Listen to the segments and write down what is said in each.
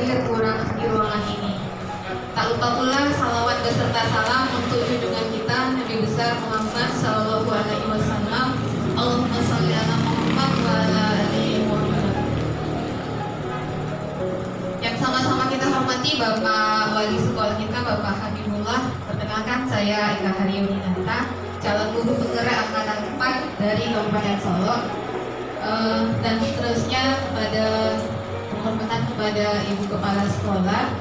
hadir di ruangan ini. Tak lupa pula salawat beserta salam untuk junjungan kita Nabi besar Muhammad Sallallahu Alaihi Wasallam. Allahumma sholli ala Muhammad wa ala ali Muhammad. Yang sama-sama kita hormati Bapak Wali Sekolah kita, Bapak Habibullah. Perkenalkan, saya Eka Haryuninata, calon guru penggerak angkatan 4 dari Kabupaten Solo. Dan seterusnya penghormatan kepada Ibu Kepala Sekolah,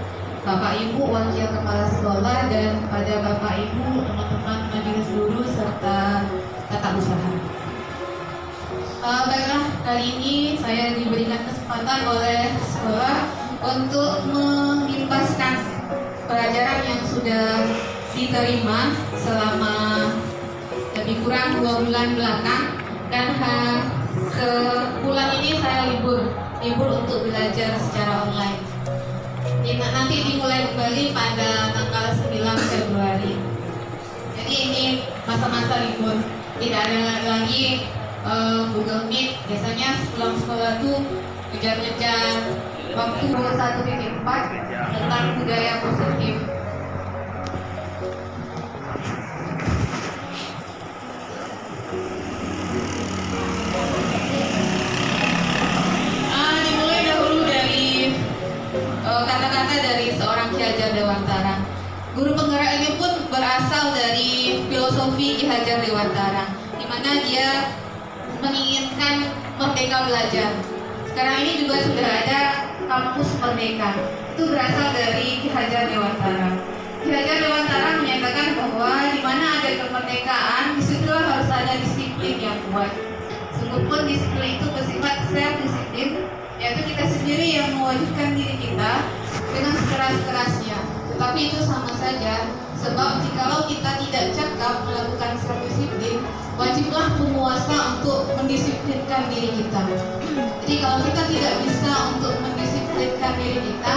Bapak Ibu Wakil Kepala Sekolah, dan pada Bapak Ibu teman-teman majelis guru serta tata usaha. Baiklah, kali ini saya diberikan kesempatan oleh sekolah untuk mengimpaskan pelajaran yang sudah diterima selama lebih kurang 2 bulan belakang, dan sebulan ini saya libur untuk belajar secara online. Nanti dimulai kembali pada tanggal 9 Februari. Jadi ini masa-masa libur, tidak ada lagi Google Meet. Biasanya pulang sekolah tuh ngejar-ngejar waktu 1.4 tentang budaya positif. Dimulai dahulu dari kata-kata dari seorang Ki Hajar Dewantara. Guru penggerak ini pun berasal dari filosofi Ki Hajar Dewantara, di mana dia menginginkan merdeka belajar. Sekarang ini juga sudah ada kampus merdeka. Itu berasal dari Ki Hajar Dewantara. Ki Hajar Dewantara menyatakan bahwa di mana ada kemerdekaan, disitulah harus ada disiplin yang kuat. Sungguhpun disiplin itu bersifat self-disiplin, yaitu kita sendiri yang mewajibkan diri kita dengan sekeras-kerasnya. Tetapi itu sama saja, sebab jikalau kita tidak cakap melakukan self-disiplin, wajiblah penguasa untuk mendisiplinkan diri kita. Jadi kalau kita tidak bisa untuk mendisiplinkan diri kita,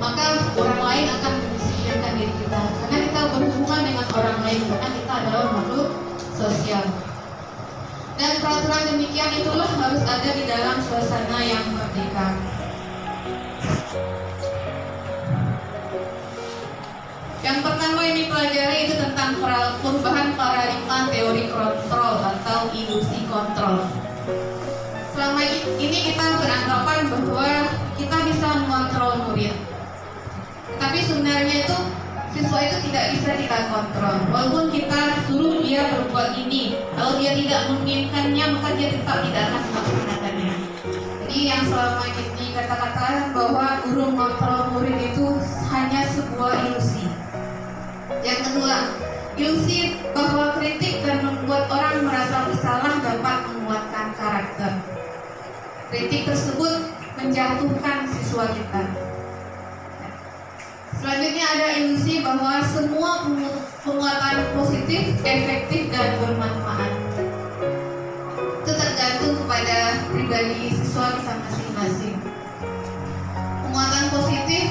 maka orang lain akan mendisiplinkan diri kita. Karena kita berhubungan dengan orang lain, karena kita adalah makhluk sosial. Dan peraturan demikian itulah harus ada di dalam suasana yang merdeka. Yang pertama yang dipelajari itu tentang perubahan paradigma teori kontrol atau ilusi kontrol. Selama ini kita beranggapan bahwa kita bisa mengontrol murid, tetapi sebenarnya itu siswa itu tidak bisa kita kontrol. Walaupun kita suruh dia berbuat ini, kalau dia tidak menginginkannya, maka dia tetap tidak akan melaksanakannya. Jadi yang selama ini kata-kata bahwa guru mengontrol murid itu hanya sebuah ilusi. Yang kedua, ilusi bahwa kritik dan membuat orang merasa bersalah dapat menguatkan karakter. Kritik tersebut menjatuhkan siswa kita. Selanjutnya ada ilusi bahwa semua penguatan positif, efektif, dan bermanfaat. Itu tergantung kepada pribadi siswa kita masing-masing. Penguatan positif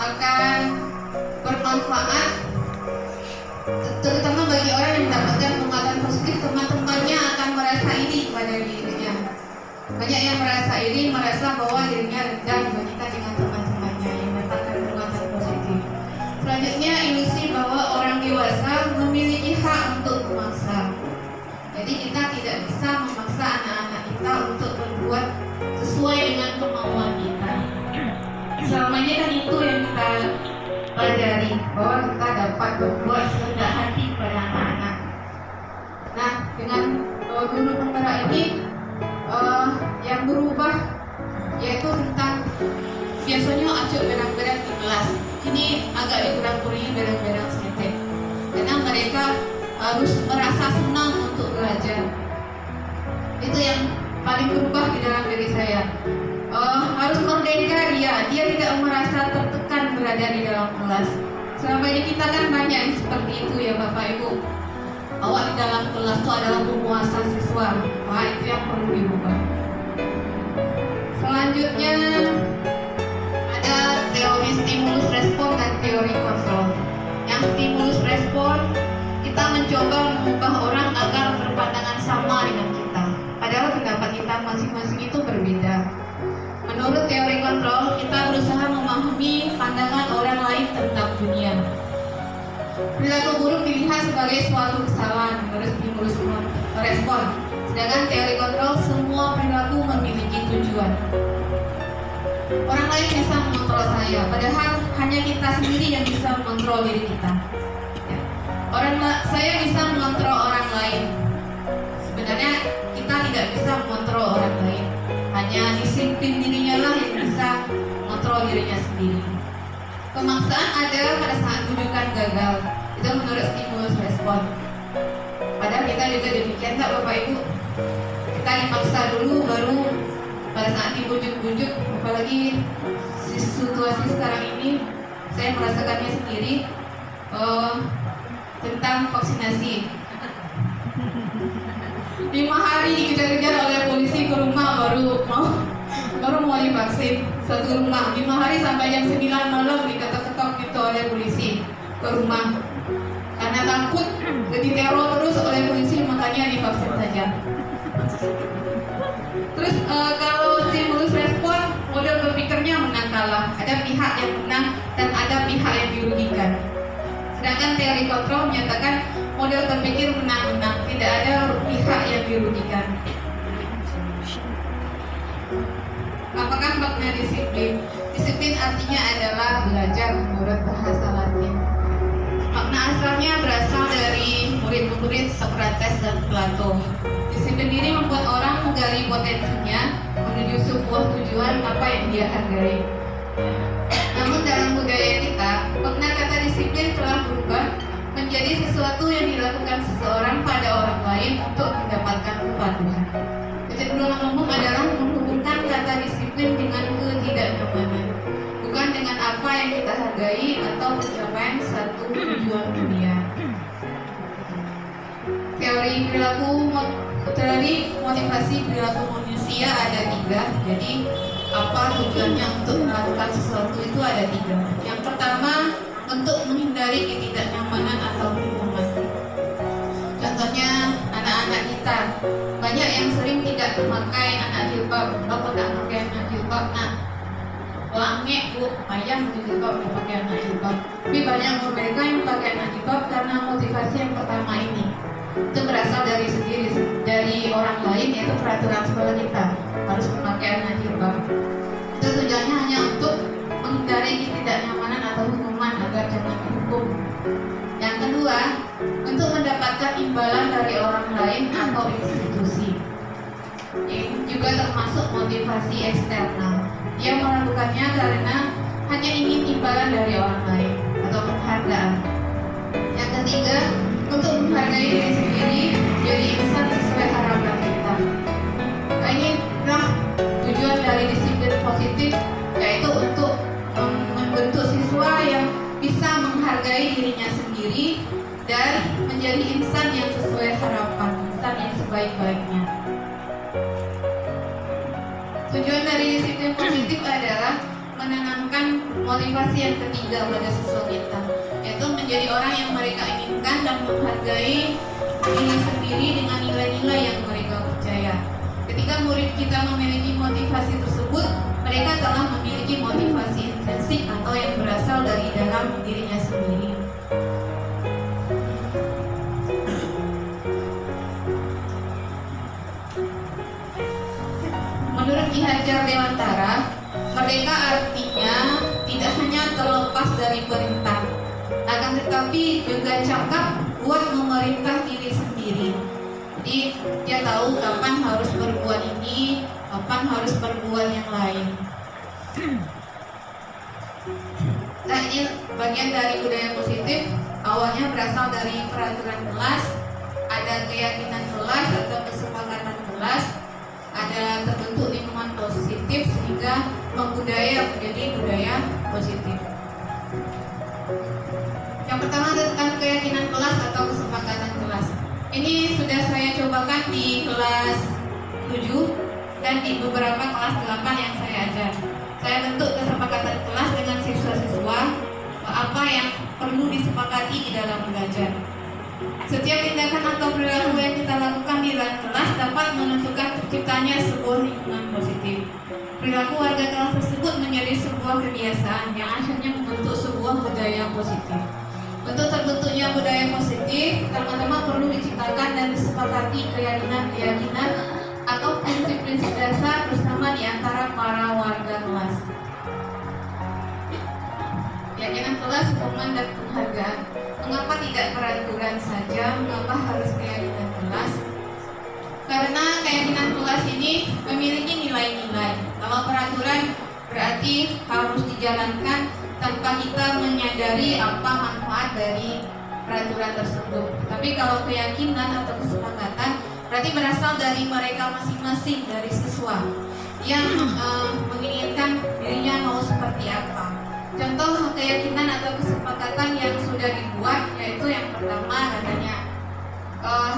akan bermanfaat, terutama bagi orang yang mendapatkan penguatan positif, teman-temannya akan merasa iri pada dirinya. Banyak yang merasa iri, merasa bahwa dirinya rendah dibandingkan dengan teman-temannya yang mendapatkan penguatan positif. Selanjutnya, ilusi bahwa orang dewasa memiliki hak untuk memaksa. Jadi kita tidak bisa memaksa anak-anak kita untuk berbuat sesuai dengan kemauan kita. Selama ini kan itu yang kita pelajari, bahwa kita dapat berbuat serendah hati pada anak-anak. Nah, dengan guru penggerak ini yang berubah yaitu tentang biasanya acuk berang-berang di kelas, ini agak dikurang-kurangi berang-berang sedikit, karena mereka harus merasa senang untuk belajar. Itu yang paling berubah di dalam diri saya. Harus merdeka dia tidak merasa tertekan berada di dalam kelas. Selama ini kita kan banyak yang seperti itu ya Bapak Ibu. Awak di dalam kelas itu adalah penguasa siswa. Wah, itu yang perlu diubah. Selanjutnya ada teori stimulus respon dan teori kontrol. Yang stimulus respon, kita mencoba mengubah orang agar berpandangan sama dengan kita, padahal pendapat kita masing-masing itu berbeda. Menurut teori kontrol, kita berusaha memahami Perilaku buruk dilihat sebagai suatu kesalahan menurut stimulus respon. Sedangkan teori kontrol, semua perilaku memiliki tujuan. Orang lain bisa mengontrol saya, padahal hanya kita sendiri yang bisa mengontrol diri kita. Ya. Saya bisa mengontrol orang lain. Sebenarnya kita tidak bisa mengontrol orang lain. Hanya disiplin dirinya lah yang bisa mengontrol dirinya sendiri. Pemaksaan ada pada saat bujukan gagal. Itu menurut stimulus respon. Padahal kita juga demikian, tak Bapak Ibu? Kita dipaksa dulu, baru pada saat dibujuk-bujuk. Apalagi situasi sekarang ini, saya merasakannya sendiri tentang vaksinasi. 5 hari dikejar-kejar oleh polisi ke rumah baru mau divaksin. Satu rumah 5 hari sampai jam 9 malam diketok-ketok gitu oleh polisi ke rumah. Karena takut diteror terus oleh polisi, makanya divaksin saja. Terus kalau stimulus respon, model berpikirnya menang kalah. Ada pihak yang menang dan ada pihak yang dirugikan. Sedangkan teori kontrol menyatakan model berpikir menang-menang, tidak ada pihak yang dirugikan. Apakah makna disiplin? Disiplin artinya adalah belajar menurut bahasa Latin. Makna asalnya berasal dari murid-murid Socrates dan Plato. Disiplin diri membuat orang menggali potensinya menuju sebuah tujuan apa yang dia hargai. Namun dalam budaya kita, makna kata disiplin telah berubah menjadi sesuatu yang dilakukan seseorang pada orang lain untuk mendapatkan kepatuhan. Kecenderungan umum adalah menghubungkan kata disiplin dengan ketidaknyamanan, bukan dengan apa yang kita hargai atau pencapaian satu tujuan dunia. Teori motivasi perilaku manusia ada 3. Jadi apa tujuannya untuk melakukan sesuatu itu ada 3. Yang pertama, untuk menghindari ketidaknyamanan atau hukuman. Contohnya anak-anak kita, banyak yang sering tidak memakai anak jilbab. Apa tak pakai anak jilbab? Nah, langek bu, ayam jilbab pakai anak jilbab. Tapi banyak mereka yang pakai anak jilbab karena motivasi yang pertama ini. Itu berasal dari orang lain, yaitu peraturan sekolah kita harus memakai anak jilbab. Itu tujuannya hanya untuk menghindari ketidaknyamanan atau hukuman agar jangan dihukum. Yang kedua, untuk mendapatkan imbalan dari orang lain atau institusi. Ini juga termasuk motivasi eksternal. Dia melakukannya karena hanya ingin imbalan dari orang lain atau penghargaan. Yang ketiga, untuk menghargai diri sendiri, jadi insan sesuai harapan kita. Nah, inilah tujuan dari disiplin positif, yaitu untuk membentuk siswa yang bisa menghargai dirinya sendiri dan menjadi insan yang sesuai harapan, insan yang sebaik-baiknya. Tujuan dari disiplin positif adalah menanamkan motivasi yang ketiga pada siswa kita, yaitu menjadi orang yang mereka inginkan dan menghargai diri sendiri dengan nilai-nilai yang mereka percaya. Ketika murid kita memiliki motivasi tersebut, mereka telah memiliki motivasi intrinsik atau yang berasal dari dalam dirinya sendiri. Menurut Ki Hajar Dewantara, merdeka artinya tidak hanya terlepas dari perintah, akan tetapi juga cakap buat memerintah diri sendiri. Jadi dia tahu kapan harus berbuat ini, kapan harus berbuat yang lain. Nah, ini bagian dari budaya positif. Awalnya berasal dari peraturan kelas, ada keyakinan kelas atau kesepakatan kelas, ada terbentuk lingkungan positif sehingga membudaya menjadi budaya positif. Yang pertama tentang keyakinan kelas atau kesepakatan kelas. Ini sudah saya cobakan di kelas 7 dan di beberapa kelas 8 yang saya ajar. Saya bentuk kesepakatan kelas dengan siswa-siswa apa yang perlu disepakati di dalam belajar. Setiap tindakan atau perilaku yang kita lakukan di dalam kelas dapat menentukan terciptanya sebuah lingkungan positif. Perilaku warga kelas tersebut menjadi sebuah kebiasaan yang akhirnya membentuk sebuah budaya positif. Untuk terbentuknya budaya positif, pertama-tama perlu diciptakan dan disepakati keyakinan-keyakinan atau prinsip-prinsip dasar bersama di antara para warga kelas. Keyakinan kelas, hukuman dan penghargaan. Mengapa tidak peraturan saja? Mengapa harus keyakinan kelas? Karena keyakinan kelas ini memiliki nilai-nilai. Kalau peraturan berarti harus dijalankan tanpa kita menyadari apa manfaat dari peraturan tersebut. Tapi kalau keyakinan atau kesepakatan berarti berasal dari mereka masing-masing, dari siswa yang menginginkan dirinya mau seperti apa. Contoh keyakinan atau kesepakatan yang sudah dibuat yaitu yang pertama katanya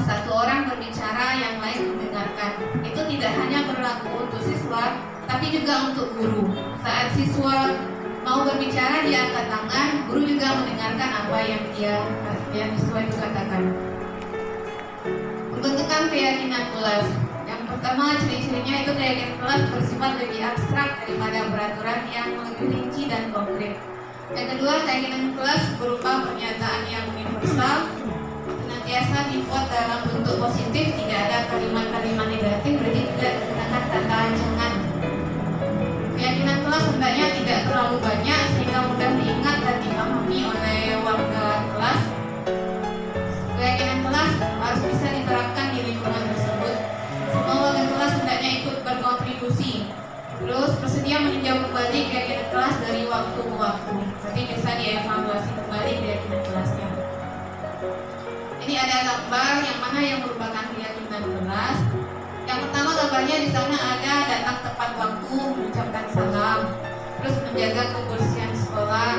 satu orang berbicara, yang lain mendengarkan. Itu tidak hanya berlaku untuk siswa, tapi juga untuk guru. Saat siswa mau berbicara, dia angkat tangan, guru juga mendengarkan apa yang siswa itu katakan. Pembentukan keyakinan kelas. Yang pertama, ciri-cirinya itu keyakinan kelas bersifat lebih abstrak daripada peraturan yang lebih rinci dan konkret. Yang kedua, keyakinan kelas berupa pernyataan yang universal, senantiasa dibuat dalam bentuk positif, tidak ada kalimat-kalimat negatif, berarti tidak menggunakan kata jangan. Keyakinan kelas hendaknya tidak terlalu banyak sehingga mudah diingat dan dipahami oleh warga kelas. Keyakinan kelas harus bisa diterapkan di lingkungan tersebut. Semua warga kelas hendaknya ikut berkontribusi. Terus bersedia meninjau kembali keyakinan kelas dari waktu ke waktu. Jadi bisa dievaluasi kembali keyakinan kelasnya. Ini ada gambar yang mana yang merupakan keyakinan kelas. Yang pertama gambarnya di sana ada datang tepat waktu, mengucapkan salam, terus menjaga kebersihan sekolah,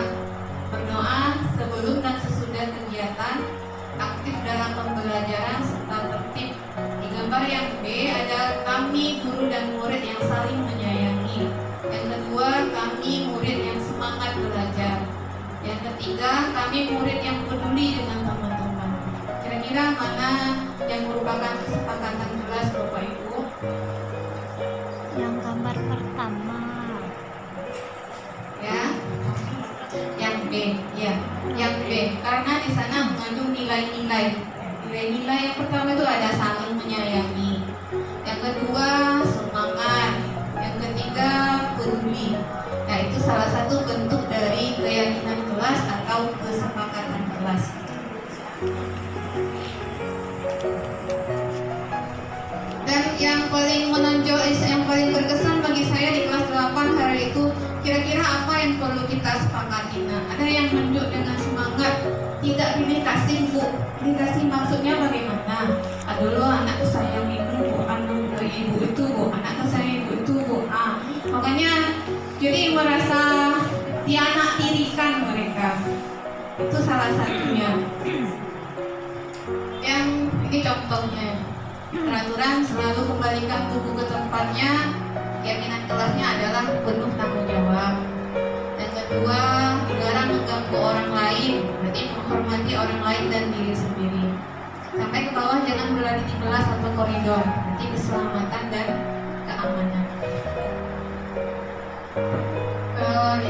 berdoa sebelum dan sesudah kegiatan, aktif dalam pembelajaran serta tertib. Di gambar yang B ada kami guru dan murid yang saling menyayangi. Yang kedua, kami murid yang semangat belajar. Yang ketiga, kami murid yang peduli dengan teman-teman. Kira-kira mana yang merupakan kesepakatan kelas Bapak Ibu? Yang gambar pertama. Ya, yang B, ya, yang B. Karena di sana mengandung nilai-nilai. Nilai-nilai yang pertama itu ada saling menyayangi. Yang kedua, semangat. Yang ketiga, peduli. Nah, itu salah satu bentuk dari keyakinan kelas atau kesepakatan kelas. Dan yang paling menonjol, yang paling berkesan bagi saya di kelas 8 hari itu, kira-kira apa yang perlu kita sepakati? Nah, ada yang menunjuk dengan semangat, tidak dikasih bu, dikasih maksudnya bagaimana? Dulu anakku sayang ibu, bu, ibu itu bu, anakku sayang ibu itu bu. Makanya jadi merasa dianaktirikan mereka. Itu salah satunya. Yang ini contohnya. Peraturan selalu kembalikan buku ke tempatnya. Keyakinan kelasnya adalah penuh tanggung jawab. Yang kedua, dilarang mengganggu orang lain, berarti menghormati orang lain dan diri sendiri. Sampai ke bawah, jangan berlari di kelas atau koridor, berarti keselamatan dan keamanan.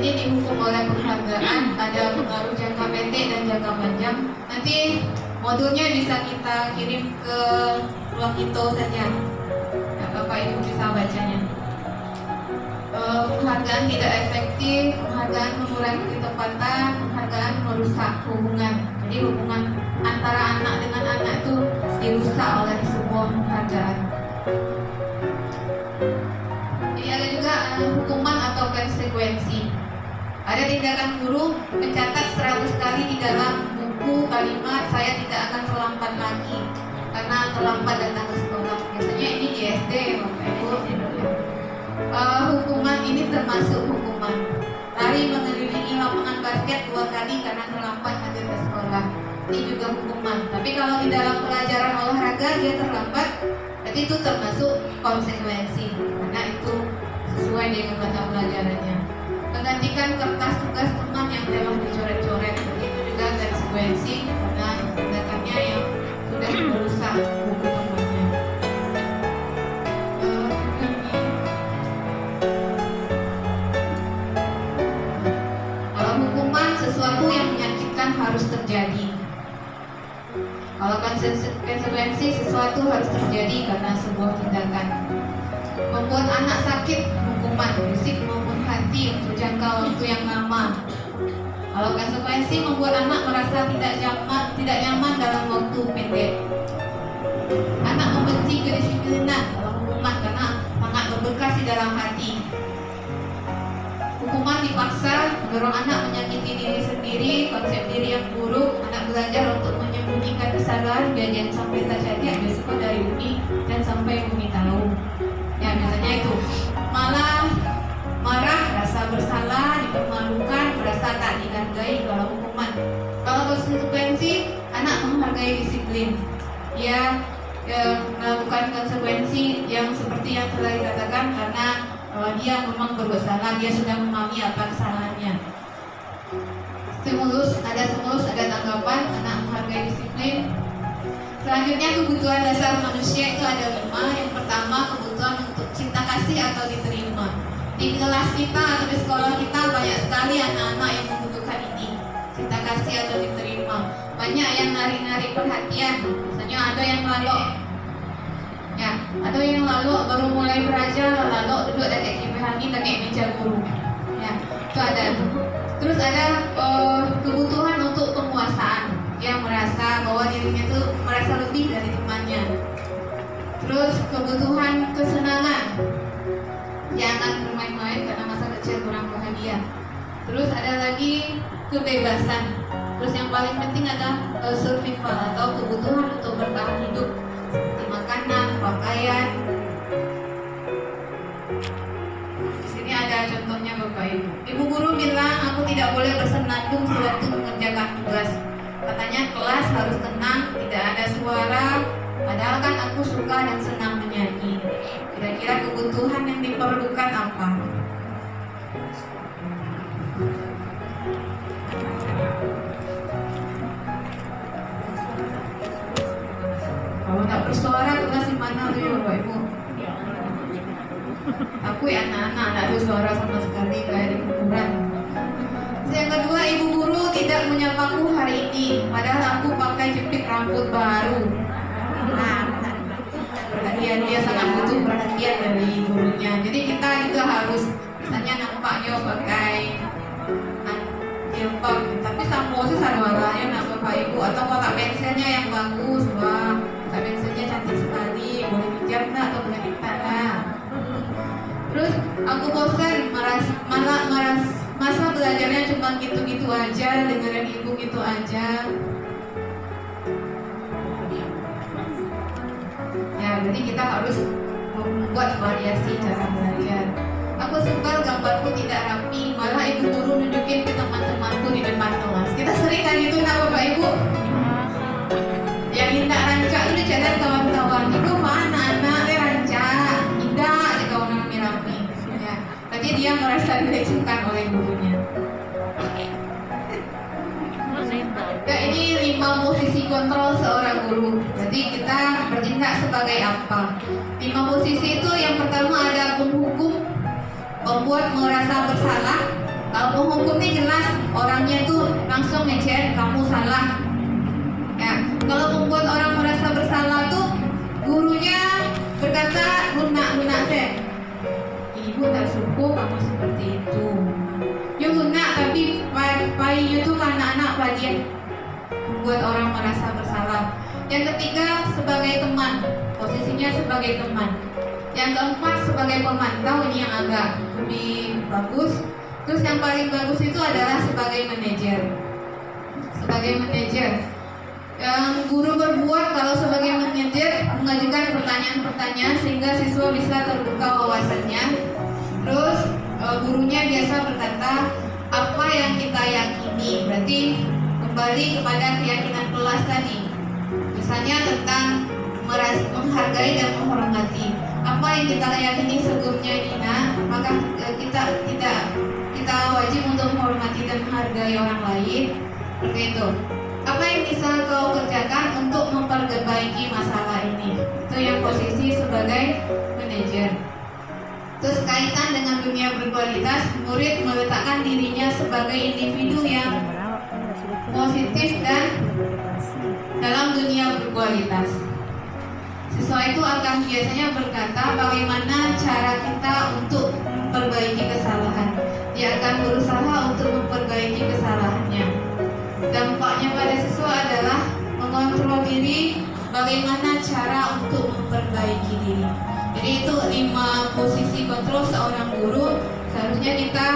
Ini dihukum oleh penghargaan, ada pengaruh jangka pendek dan jangka panjang. Nanti modulnya bisa kita kirim ke ruang itu saja. Nah, Bapak Ibu bisa bacanya. Penghargaan tidak efektif, penghargaan mengurangi ketepatan, penghargaan merusak hubungan. Jadi hubungan antara anak dengan anak itu dirusak oleh sebuah penghargaan. Jadi ada juga hukuman atau konsekuensi. Ada tindakan guru mencatat 100 kali di dalam buku kalimat saya tidak akan terlambat lagi karena terlambat datang ke sekolah. Biasanya ini di SD, Bapak Ibu. Hukuman ini termasuk hukuman. Lari mengelilingi lapangan basket 2 kali karena terlambat hadir ke sekolah. Ini juga hukuman. Tapi kalau di dalam pelajaran olahraga dia terlambat, berarti itu termasuk konsekuensi karena itu sesuai dengan mata pelajarannya. Menggantikan kertas tugas teman yang telah dicoret-coret, itu juga konsekuensi karena tindakannya yang sudah merusak buku temannya. Kalau hukuman sesuatu yang menyakitkan harus terjadi terjadi. Kalau konsekuensi sesuatu harus terjadi karena sebuah tindakan. Membuat anak sakit, hukuman fisik maupun hati untuk jangka waktu yang lama. Kalau konsekuensi membuat anak merasa tidak nyaman dalam waktu pendek. Anak membenci kedisiplinan dalam hukuman karena sangat berbekas di dalam hati. Hukuman dipaksa mendorong anak menyakiti diri sendiri, konsep diri yang buruk. Anak belajar untuk menyembunyikan kesalahan, dia jangan sampai terjadi, ada resiko dari Umi dan sampai Umi tahu. Ya biasanya itu malah marah, rasa bersalah, dipermalukan, merasa tak dihargai kalau hukuman. Kalau konsekuensi, anak menghargai disiplin. Dia melakukan konsekuensi yang seperti yang telah dikatakan karena dia memang bersalah, dia sudah memahami apa kesalahannya. Stimulus, ada tanggapan, anak menghargai disiplin. Selanjutnya kebutuhan dasar manusia itu ada 5. Yang pertama kebutuhan untuk cinta kasih atau diterima. Di kelas kita atau di sekolah kita banyak sekali anak-anak yang membutuhkan ini, cinta kasih atau diterima. Banyak yang narik-narik perhatian. Misalnya ada yang lalu, ya, ada yang lalu baru mulai belajar lalu duduk dekat kipas angin dekat meja guru. Ya, itu ada. Terus ada kebutuhan untuk penguasaan. Dia merasa bahwa dirinya itu merasa lebih dari temannya. Terus kebutuhan kesenangan. Jangan bermain-main karena masa kecil kurang bahagia. Terus ada lagi kebebasan. Terus yang paling penting ada survival atau kebutuhan untuk bertahan hidup seperti makanan, pakaian. Di sini ada contohnya Bapak Ibu. Ibu guru bilang aku tidak boleh bersenandung sewaktu mengerjakan tugas. Katanya kelas harus tenang, tidak ada suara. Padahal kan aku suka dan senang menyanyi. Kira-kira kebutuhan yang diperlukan apa? Kalau tak bersuara kelas di mana tuh ya Bapak Ibu? Aku ya anak-anak tak bersuara sama sekali kayak di kuburan. Yang kedua, ibu guru tidak menyapaku hari ini, padahal aku pakai jepit rambut baru. Perhatian, dia sangat butuh perhatian dari gurunya. Jadi kita juga harus, misalnya nampaknya pakai jilbab, tapi sampo sih saduaranya nak Bapak Ibu, atau kotak pensilnya yang bagus, wah, kotak pensilnya cantik sekali, boleh pinjam nak atau boleh minta nak. Terus aku bosan, masa belajarnya cuma gitu-gitu aja, dengerin ibu gitu aja. Ya, jadi kita harus membuat variasi cara belajar. Aku sebel gambarku tidak rapi, malah ibu guru nunjukin ke teman-temanku di depan kelas. Kita sering kan itu nak Bapak Ibu. Yang indah rancak itu jalan kawan-kawan. Itu mana anaknya rancak, indah di kawan rapi. Ya, berarti dia merasa dilecehkan oleh gurunya. Ya, ini 5 posisi kontrol seorang guru. Jadi kita bertindak sebagai apa? 5 posisi itu yang pertama ada penghukum, membuat merasa bersalah. Kalau penghukum ini jelas orangnya itu langsung ngecer kamu salah. Ya, kalau membuat orang merasa bersalah tuh gurunya berkata lunak saya. Ibu tak suka kamu seperti itu. Ya lunak tapi payahnya tuh anak-anak bagian membuat orang merasa bersalah. Yang ketiga sebagai teman, posisinya sebagai teman. Yang keempat sebagai pemantau, ini yang agak lebih bagus. Terus yang paling bagus itu adalah sebagai manajer. Sebagai manajer, yang guru berbuat kalau sebagai manajer mengajukan pertanyaan-pertanyaan sehingga siswa bisa terbuka wawasannya. Terus gurunya biasa berkata apa yang kita yakini, berarti kembali kepada keyakinan kelas tadi. Misalnya tentang menghargai dan menghormati. Apa yang kita yakini sebelumnya Dina, maka kita wajib untuk menghormati dan menghargai orang lain. Seperti itu. Apa yang bisa kau kerjakan untuk memperbaiki masalah ini? Itu yang posisi sebagai manajer. Terus kaitan dengan dunia berkualitas, murid meletakkan dirinya sebagai individu yang positif, dan dalam dunia berkualitas. Siswa itu akan biasanya berkata bagaimana cara kita untuk memperbaiki kesalahan. Dia akan berusaha untuk memperbaiki kesalahannya. Dampaknya pada siswa adalah mengontrol diri, bagaimana cara untuk memperbaiki diri. Jadi itu 5 posisi kontrol seorang guru. Seharusnya kita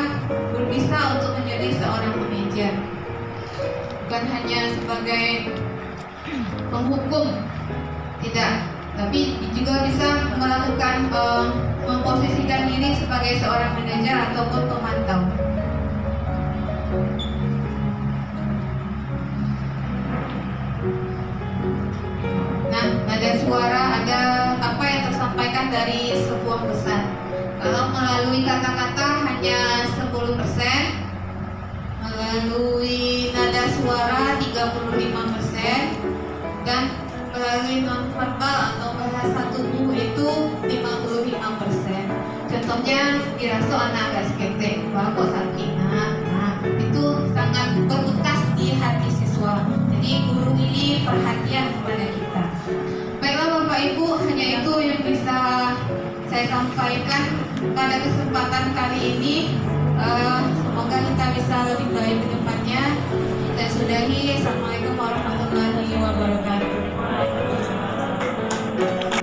berbisa untuk menjadi seorang manajer, bukan hanya sebagai penghukum, tidak, tapi juga bisa melakukan memposisikan diri sebagai seorang manajer ataupun pemantau. Nah, nada suara ada apa yang tersampaikan dari sebuah pesan. Kalau melalui kata-kata hanya 10%, melalui nada suara 35%, dan melalui nonverbal atau bahasa tubuh itu 55%. Contohnya diraso anak agak skete, kok sakit, nah itu sangat berbekas di hati siswa. Jadi guru ini perhatian kepada kita. Baiklah Bapak Ibu, hanya itu yang bisa saya sampaikan pada kesempatan kali ini. Semoga kita bisa lebih baik ke depannya. Saya sudahi. Assalamualaikum warahmatullahi wabarakatuh.